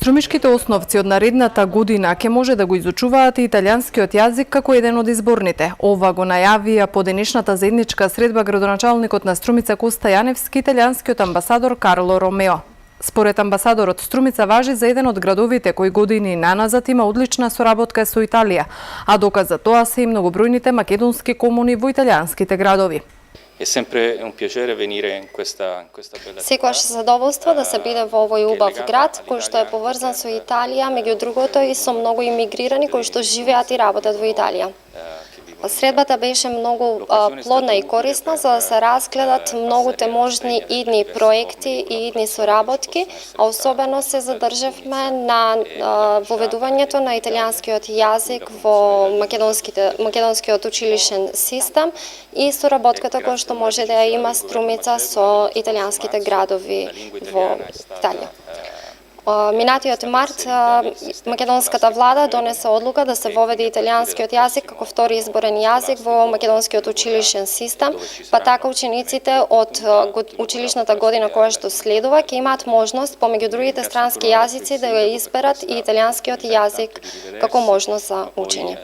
Струмишките основци од наредната година ќе може да го изучуваат и италијанскиот јазик како еден од изборните. Ова го најавија по денешната заедничка средба градоначалникот на Струмица Коста Јаневски и италијанскиот амбасадор Карло Ромео. Според амбасадорот, Струмица важи за еден од градовите кои години наназад има одлична соработка со Италија, а доказ за тоа се и многобројните македонски комуни во италијанските градови. È sempre un piacere venire in questa bella città. Секогаш е задоволство да се биде во овој убав град, кој што е поврзан со Италија, меѓу другото и со многу имигрирани кои што живеат и работат во Италија. Средбата беше многу плодна и корисна за да се разгледат многуте можни идни проекти и идни соработки, а особено се задржавме на воведувањето на италијанскиот јазик во македонскиот училишен систем и соработката која што може да ја има Струмица со италијанските градови во Италија. Минатиот март македонската влада донесе одлука да се воведе италијанскиот јазик како втори изборен јазик во македонскиот училишен систем, па така учениците од училишната година која што следува ќе имаат можност помеѓу другите странски јазици да ја изберат и италијанскиот јазик како можност за учење.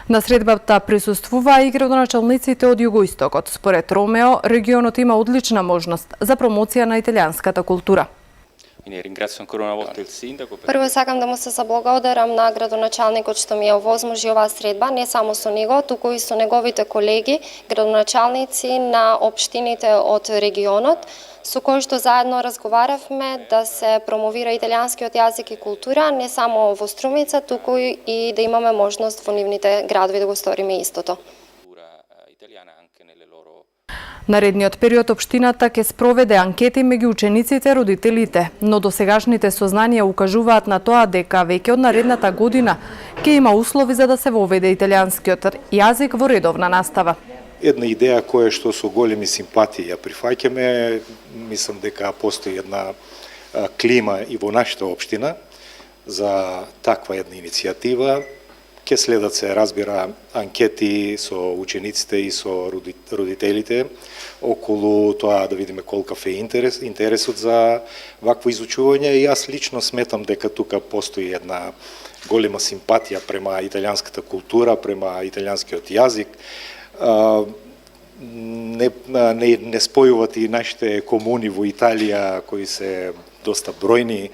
На средбата присуствуваа и градоначалниците од југоистокот. Според Ромео, регионот има одлична можност за промоција на италијанската култура. Прво сакам да му се заблагодарам на градоначалникот што ми ја овозможи оваа средба, не само со него, туку и со неговите колеги, градоначалници на општините од регионот, со кои што заедно разговаравме да се промовира италијанскиот јазик и култура, не само во Струмица, туку и да имаме можност во нивните градови да го сториме истото. Наредниот период општината ќе спроведе анкети меѓу учениците и родителите, но досегашните сознанија укажуваат на тоа дека веќе од наредната година ќе има услови за да се воведе италијанскиот јазик во редовна настава. Една идеја која што со големи симпатии ја прифаќаме, мислам дека постои една клима и во нашата општина за таква една иницијатива. Ке следат се, разбира, анкети со учениците и со родителите околу тоа да видиме колкав е интересот за вакво изучување и јас лично сметам дека тука постои една голема симпатија према италијанската култура, према италијанскиот јазик. Не спојуват и нашите комуни во Италија кои се доста бројни.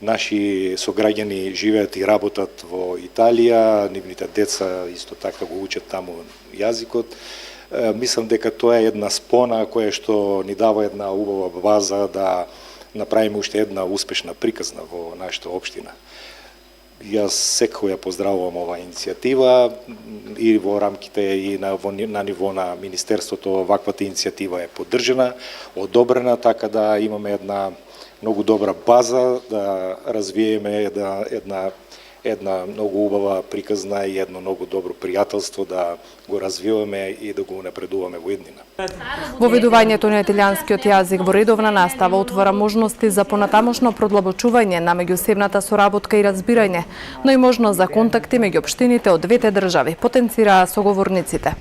Наши сограѓани живеат и работат во Италија, нивните деца исто така го учат таму јазикот. Мислам дека тоа е една спона која што ни дава една убава база да направиме уште една успешна приказна во нашата општина. Јас секако ја поздравувам оваа иницијатива и во рамките и на ниво на Министерството ваквата иницијатива е поддржана, одобрена, така да имаме една многу добра база да развиеме една многу убава приказна и едно многу добро пријателство да го развиваме и да го унапредуваме во иднина. Воведувањето на италијанскиот јазик во редовна настава отвора можности за понатамошно продлабочување на меѓусебната соработка и разбирање, но и можност за контакти меѓу општините од двете држави, потенцираа соговорниците.